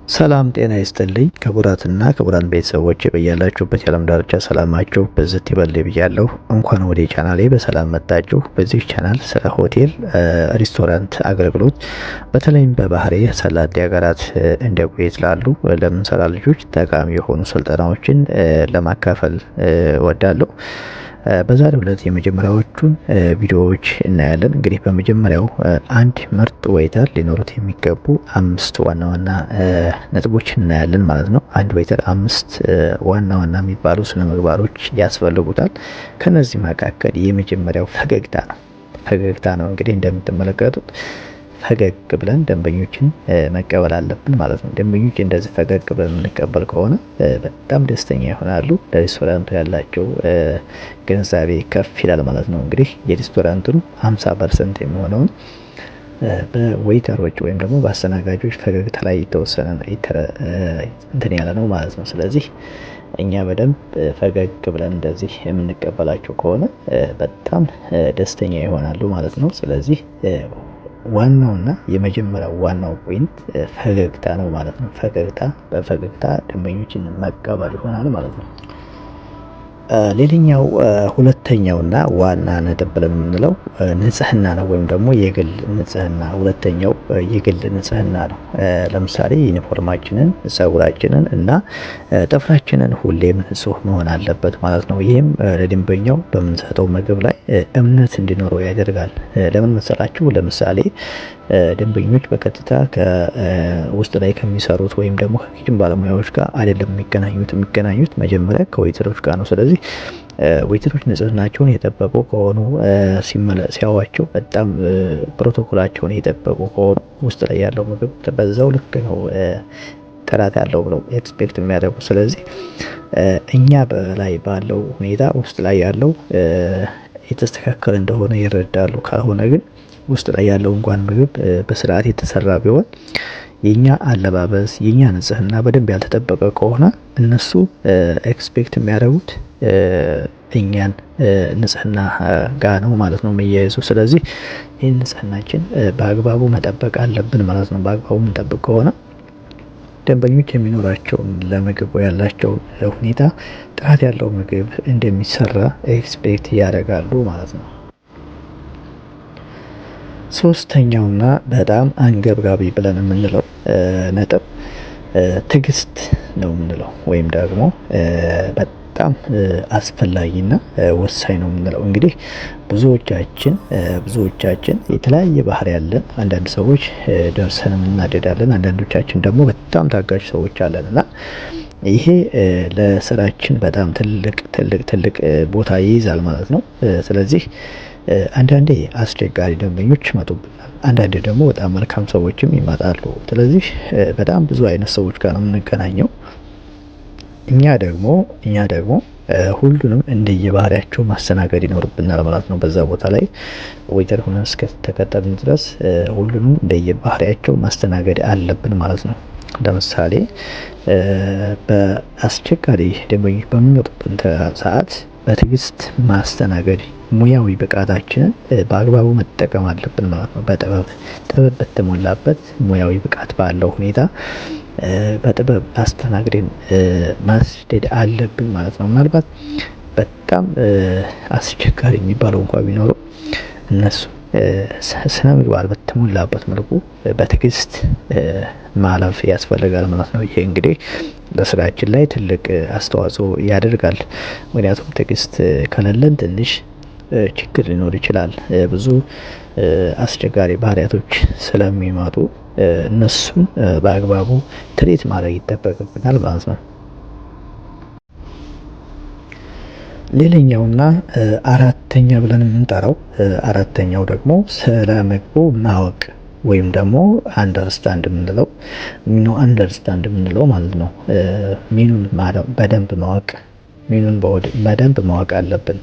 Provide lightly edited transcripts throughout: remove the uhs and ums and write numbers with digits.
ሰላም ጤና ይስጥልኝ ክቡራትና ክቡራን ቤተሰቦች በያላችሁበት የዓለም ዳርቻ ሰላማችሁ በዝት ይበል ብያለሁ። እንኳን ወደ ቻናሌ በሰላም መጣችሁ። በዚህ ቻናል ስለ ሆቴል፣ ሬስቶራንት አገልግሎት በተለይም በባህሬ ሰላጤ ሀገራት እንደ ኩዌት ላሉ ለምንሰራ ልጆች ጠቃሚ የሆኑ ስልጠናዎችን ለማካፈል ወዳለሁ። በዛሬው ዕለት የመጀመሪያዎቹን ቪዲዮዎች እናያለን። እንግዲህ በመጀመሪያው አንድ ምርጥ ዌይተር ሊኖሩት የሚገቡ 5 ዋና ዋና ነጥቦች እናያለን ማለት ነው። አንድ ዌይተር 5 ዋና ዋና የሚባሉ ስነ ምግባሮች ያስፈልጉታል። ከነዚህ መካከል የመጀመሪያው ፈገግታ ነው። እንግዲህ እንደምትመለከቱት ፈገግ ብለን ደንበኞችን መቀበል አለብን ማለት ነው። ደንበኞች እንደዚህ ፈገግ ብለን የምንቀበል ከሆነ በጣም ደስተኛ ይሆናሉ። ለሬስቶራንቱ ያላቸው ግንዛቤ ከፍ ይላል ማለት ነው። እንግዲህ የሬስቶራንቱን 50% የሚሆነውን በዌይተሮች ወይም ደግሞ በአስተናጋጆች ፈገግታ ላይ የተወሰነ እንትን ያለ ነው ማለት ነው። ስለዚህ እኛ በደንብ ፈገግ ብለን እንደዚህ የምንቀበላቸው ከሆነ በጣም ደስተኛ ይሆናሉ ማለት ነው። ስለዚህ ዋናውና የመጀመሪያው ዋናው ፖይንት ፈገግታ ነው ማለት ነው። በፈገግታ ደንበኞችን መቀበል ይሆናል ማለት ነው። ሌላኛው ሁለተኛውና ዋና ነጥብ ብለን የምንለው ንጽህና ነው፣ ወይም ደግሞ የግል ንጽህና። ሁለተኛው የግል ንጽህና ነው። ለምሳሌ ዩኒፎርማችንን፣ ፀጉራችንን እና ጥፍራችንን ሁሌም ንጹህ መሆን አለበት ማለት ነው። ይህም ለደንበኛው በምንሰጠው ምግብ ላይ እምነት እንዲኖረው ያደርጋል። ለምን መሰላችሁ? ለምሳሌ ደንበኞች በቀጥታ ከውስጥ ላይ ከሚሰሩት ወይም ደግሞ ከኪችን ባለሙያዎች ጋር አይደለም የሚገናኙት መጀመሪያ ከዌይተሮች ጋር ነው። ስለዚህ ዌይተሮች ንጽህናቸውን የጠበቁ ከሆኑ ሲያዋቸው በጣም ፕሮቶኮላቸውን የጠበቁ ከሆኑ ውስጥ ላይ ያለው ምግብ በዛው ልክ ነው ጥራት ያለው ብለው ኤክስፔክት የሚያደርጉ። ስለዚህ እኛ በላይ ባለው ሁኔታ ውስጥ ላይ ያለው የተስተካከለ እንደሆነ ይረዳሉ። ካልሆነ ግን ውስጥ ላይ ያለው እንኳን ምግብ በስርዓት የተሰራ ቢሆን የኛ አለባበስ፣ የኛ ንጽህና በደንብ ያልተጠበቀ ከሆነ እነሱ ኤክስፔክት የሚያደርጉት እኛን ንጽህና ጋር ነው ማለት ነው የሚያይዘው። ስለዚህ ይህን ንጽህናችን በአግባቡ መጠበቅ አለብን ማለት ነው። በአግባቡ የምንጠብቅ ከሆነ ደንበኞች የሚኖራቸውን ለምግቡ ያላቸው ሁኔታ ጥራት ያለው ምግብ እንደሚሰራ ኤክስፔክት ያደርጋሉ ማለት ነው። ሶስተኛውና በጣም አንገብጋቢ ብለን የምንለው ነጥብ ትዕግስት ነው የምንለው፣ ወይም ደግሞ በጣም አስፈላጊና ወሳኝ ነው የምንለው። እንግዲህ ብዙዎቻችን የተለያየ ባህሪ ያለን፣ አንዳንድ ሰዎች ደርሰንም እናደዳለን፣ አንዳንዶቻችን ደግሞ በጣም ታጋሽ ሰዎች አለን እና ይሄ ለስራችን በጣም ትልቅ ቦታ ይይዛል ማለት ነው። ስለዚህ አንዳንዴ አስቸጋሪ ደንበኞች ይመጡብናል፣ አንዳንዴ ደግሞ በጣም መልካም ሰዎችም ይመጣሉ። ስለዚህ በጣም ብዙ አይነት ሰዎች ጋር ነው የምንገናኘው። እኛ ደግሞ ሁሉንም እንደየባህሪያቸው ማስተናገድ ይኖርብናል ማለት ነው። በዛ ቦታ ላይ ዌይተር ሆነን እስከተቀጠርን ድረስ ሁሉንም እንደየባህሪያቸው ማስተናገድ አለብን ማለት ነው። ለምሳሌ በአስቸጋሪ ደንበኞች በሚመጡብን ሰዓት በትዕግስት ማስተናገድ፣ ሙያዊ ብቃታችንን በአግባቡ መጠቀም አለብን ማለት ነው። ጥበብ በተሞላበት ሙያዊ ብቃት ባለው ሁኔታ በጥበብ አስተናግደን ማስደድ አለብን ማለት ነው። ምናልባት በጣም አስቸጋሪ የሚባለው እንኳን ቢኖረው እነሱ ስነ ምግባር በተሞላበት መልኩ በትዕግስት ማለፍ ያስፈልጋል ማለት ነው። ይሄ እንግዲህ በስራችን ላይ ትልቅ አስተዋጽኦ ያደርጋል። ምክንያቱም ትዕግስት ከሌለን ትንሽ ችግር ሊኖር ይችላል። ብዙ አስቸጋሪ ባህሪያቶች ስለሚመጡ እነሱን በአግባቡ ትሪት ማድረግ ይጠበቅብናል ማለት ነው። ሌላኛውና አራተኛ ብለን የምንጠራው አራተኛው ደግሞ ስለ ምግቡ ማወቅ ወይም ደግሞ አንደርስታንድ የምንለው ማለት ነው። ሚኑን በደንብ ማወቅ አለብን።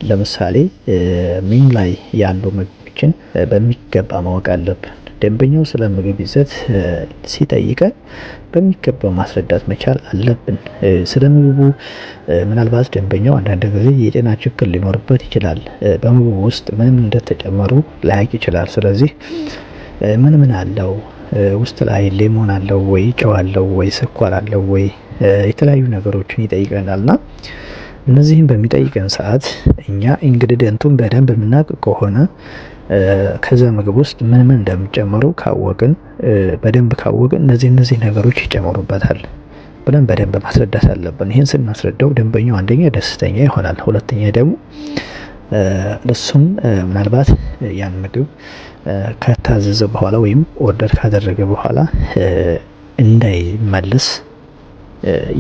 ለምሳሌ ሚኑ ላይ ያሉ ምግቦችን በሚገባ ማወቅ አለብን። ደንበኛው ስለ ምግብ ይዘት ሲጠይቀን በሚገባ ማስረዳት መቻል አለብን። ስለ ምግቡ ምናልባት ደንበኛው አንዳንድ ጊዜ የጤና ችግር ሊኖርበት ይችላል። በምግቡ ውስጥ ምንም እንደተጨመሩ ላያውቅ ይችላል። ስለዚህ ምን አለው፣ ውስጥ ላይ ሌሞን አለው ወይ፣ ጨው አለው ወይ፣ ስኳር አለው ወይ፣ የተለያዩ ነገሮችን ይጠይቀናልና እነዚህን በሚጠይቀን ሰዓት እኛ ኢንግሪዲየንቱን በደንብ የምናውቅ ከሆነ ከዛ ምግብ ውስጥ ምን ምን እንደሚጨመሩ ካወቅን በደንብ ካወቅን እነዚህ ነገሮች ይጨመሩበታል ብለን በደንብ ማስረዳት አለብን። ይህን ስናስረዳው ደንበኛው አንደኛ ደስተኛ ይሆናል፣ ሁለተኛ ደግሞ እሱም ምናልባት ያን ምግብ ከታዘዘ በኋላ ወይም ኦርደር ካደረገ በኋላ እንዳይመልስ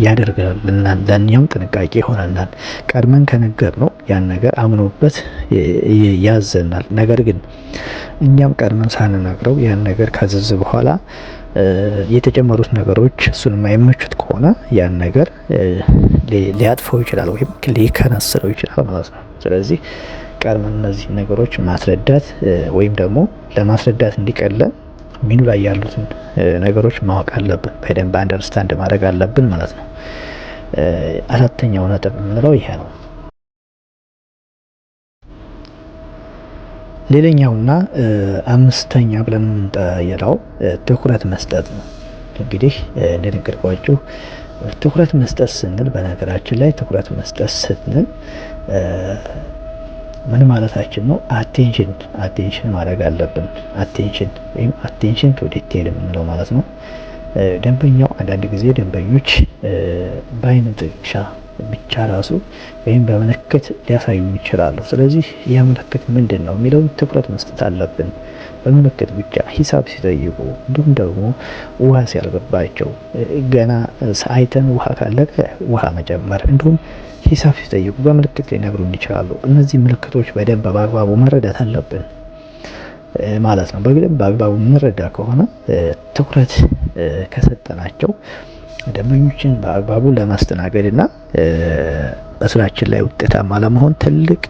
ያደርጋል። ለኛም ጥንቃቄ ይሆናል። ቀድመን ከነገር ነው ያን ነገር አምኖበት ያዘናል። ነገር ግን እኛም ቀድመን ሳንነግረው ያን ነገር ካዘዘ በኋላ የተጨመሩት ነገሮች እሱን የማይመቹት ከሆነ ያን ነገር ሊያጥፈው ይችላል ወይም ሊከነስረው ይችላል ማለት ነው። ስለዚህ ቀድመን እነዚህ ነገሮች ማስረዳት ወይም ደግሞ ለማስረዳት እንዲቀለን ሚኑ ላይ ያሉትን ነገሮች ማወቅ አለብን፣ በደንብ አንደርስታንድ ማድረግ አለብን ማለት ነው። አራተኛው ነጥብ የምንለው ይሄ ነው። ሌላኛውና አምስተኛ ብለን የምንጠራው ትኩረት መስጠት ነው። እንግዲህ እንደነገርኳችሁ ትኩረት መስጠት ስንል በነገራችን ላይ ትኩረት መስጠት ስንል ምን ማለታችን ነው? አቴንሽን ማድረግ አለብን። አቴንሽን ቱ ዲቴል የምንለው ማለት ነው። ደንበኛው አንዳንድ ጊዜ ደንበኞች በአይን ጥቅሻ ብቻ ራሱ ወይም በምልክት ሊያሳዩ ይችላሉ። ስለዚህ ያ ምልክት ምንድን ነው የሚለውን ትኩረት መስጠት አለብን። በምልክት ብቻ ሂሳብ ሲጠይቁ፣ እንዲሁም ደግሞ ውሃ ሲያልቅባቸው ገና አይተን ውሃ ካለቀ ውሃ መጨመር፣ እንዲሁም ሂሳብ ሲጠይቁ በምልክት ሊነግሩን ይችላሉ። እነዚህ ምልክቶች በደንብ በአግባቡ መረዳት አለብን ማለት ነው። በደንብ በአግባቡ የምንረዳ ከሆነ ትኩረት ከሰጠናቸው ደንበኞችን በአግባቡ ለማስተናገድ እና በስራችን ላይ ውጤታማ ለመሆን ትልቅ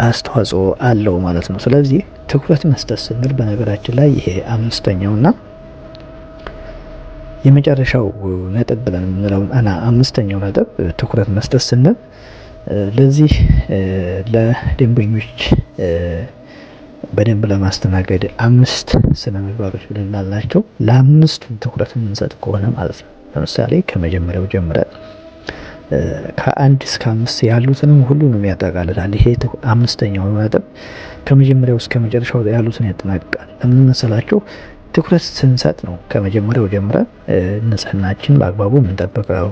አስተዋጽኦ አለው ማለት ነው። ስለዚህ ትኩረት መስጠት ስንል በነገራችን ላይ ይሄ አምስተኛውና የመጨረሻው ነጥብ ብለን የምንለው አምስተኛው ነጥብ ትኩረት መስጠት ስንል ለዚህ ለደንበኞች በደንብ ለማስተናገድ 5 ስነ ምግባሮች ብለናላቸው ለአምስቱ ትኩረት የምንሰጥ ከሆነ ማለት ነው። ለምሳሌ ከመጀመሪያው ጀምረን ከ1 እስከ 5 ያሉትንም ሁሉንም ያጠቃልላል። ይሄ አምስተኛው ነጥብ ከመጀመሪያው እስከ መጨረሻው ያሉትን ያጠናቅቃል። ለምን መሰላችሁ? ትኩረት ስንሰጥ ነው ከመጀመሪያው ጀምረን ንጽህናችን በአግባቡ የምንጠብቀው፣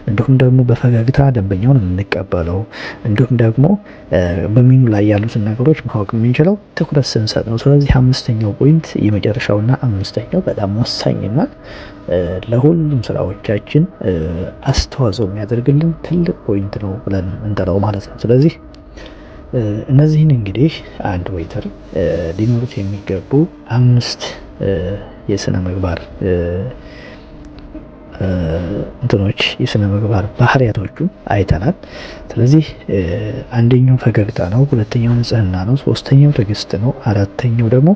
እንዲሁም ደግሞ በፈገግታ ደንበኛውን የምንቀበለው፣ እንዲሁም ደግሞ በሚኑ ላይ ያሉትን ነገሮች ማወቅ የምንችለው ትኩረት ስንሰጥ ነው። ስለዚህ አምስተኛው ፖይንት የመጨረሻውና አምስተኛው በጣም ወሳኝና ለሁሉም ስራዎቻችን አስተዋጽኦ የሚያደርግልን ትልቅ ፖይንት ነው ብለን እንጠራው ማለት ነው። ስለዚህ እነዚህን እንግዲህ አንድ ዌይተር ሊኖሩት የሚገቡ 5 የስነ ምግባር የስነ ምግባር ባህሪያቶቹ አይተናል። ስለዚህ አንደኛው ፈገግታ ነው፣ ሁለተኛው ንጽህና ነው፣ ሶስተኛው ትዕግስት ነው፣ አራተኛው ደግሞ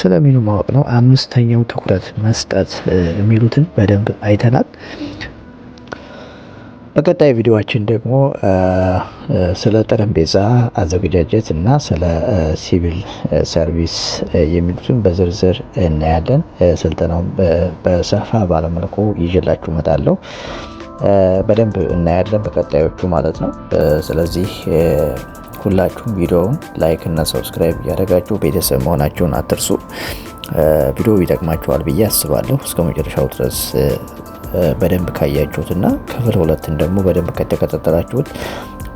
ስለሚኑ ማወቅ ነው፣ አምስተኛው ትኩረት መስጠት የሚሉትን በደንብ አይተናል። በቀጣይ ቪዲዮአችን ደግሞ ስለ ጠረጴዛ አዘገጃጀት እና ስለ ሲቪል ሰርቪስ የሚሉትን በዝርዝር እናያለን። ስልጠናውን በሰፋ ባለመልኩ ይዤላችሁ እመጣለሁ። በደንብ እናያለን በቀጣዮቹ ማለት ነው። ስለዚህ ሁላችሁም ቪዲዮውን ላይክ እና ሰብስክራይብ እያደረጋችሁ ቤተሰብ መሆናችሁን አትርሱ። ቪዲዮ ይጠቅማችኋል ብዬ አስባለሁ። እስከ መጨረሻው ድረስ በደንብ ካያችሁትና ክፍል 2ን ደግሞ በደንብ ከተከታተላችሁት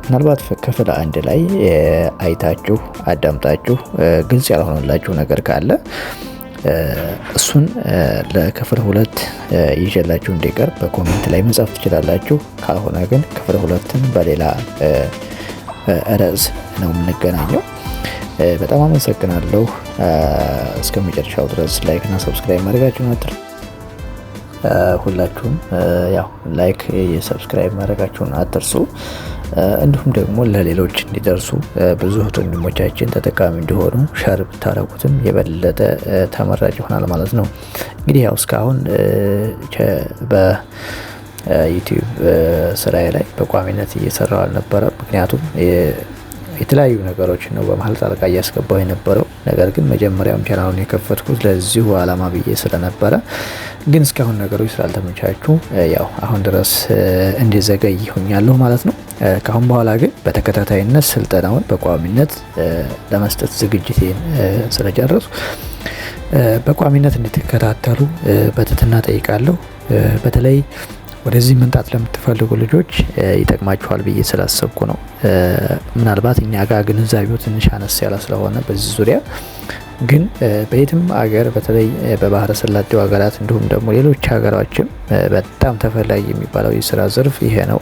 ምናልባት ክፍል 1 ላይ አይታችሁ አዳምጣችሁ ግልጽ ያልሆነላችሁ ነገር ካለ እሱን ለክፍል 2 ይዤላችሁ እንዲቀርብ በኮሜንት ላይ መጻፍ ትችላላችሁ። ካልሆነ ግን ክፍል 2ን በሌላ ርዕስ ነው የምንገናኘው። በጣም አመሰግናለሁ። እስከ መጨረሻው ድረስ ላይክ እና ሰብስክራይብ ማድረጋችሁን አትርሱ። ሁላችሁም ያው ላይክ የሰብስክራይብ ማድረጋችሁን አትርሱ። እንዲሁም ደግሞ ለሌሎች እንዲደርሱ ብዙ ወንድሞቻችን ተጠቃሚ እንዲሆኑ ሸር ብታረጉትም የበለጠ ተመራጭ ይሆናል ማለት ነው። እንግዲህ ያው እስካሁን በዩቲዩብ ስራዬ ላይ በቋሚነት እየሰራው አልነበረ። ምክንያቱም የተለያዩ ነገሮችን ነው በመሀል ጣልቃ እያስገባው የነበረው። ነገር ግን መጀመሪያም ቻናሉን የከፈትኩት ለዚሁ አላማ ብዬ ስለነበረ ግን እስካሁን ነገሮች ስላልተመቻቹ ያው አሁን ድረስ እንዲዘገይ ሆኛለሁ ማለት ነው። ካሁን በኋላ ግን በተከታታይነት ስልጠናውን በቋሚነት ለመስጠት ዝግጅቴን ስለጨረሱ በቋሚነት እንድትከታተሉ በትህትና ጠይቃለሁ። በተለይ ወደዚህ መምጣት ለምትፈልጉ ልጆች ይጠቅማችኋል ብዬ ስላሰብኩ ነው። ምናልባት እኛ ጋር ግንዛቤው ትንሽ አነስ ያለ ስለሆነ በዚህ ዙሪያ ግን በየትም ሀገር በተለይ በባህረ ሰላጤው ሀገራት እንዲሁም ደግሞ ሌሎች ሀገሮችም በጣም ተፈላጊ የሚባለው የስራ ዘርፍ ይሄ ነው።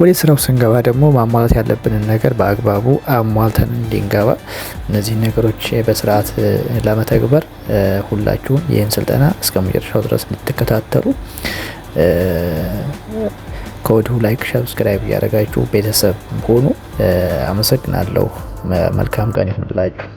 ወደ ስራው ስንገባ ደግሞ ማሟላት ያለብንን ነገር በአግባቡ አሟልተን እንድንገባ እነዚህ ነገሮች በስርዓት ለመተግበር ሁላችሁም ይህን ስልጠና እስከ መጨረሻው ድረስ እንድትከታተሉ ከወዲሁ ላይክ፣ ሰብስክራይብ እያደረጋችሁ ቤተሰብ ሆኑ። አመሰግናለሁ። መልካም ቀን ይሁንላችሁ።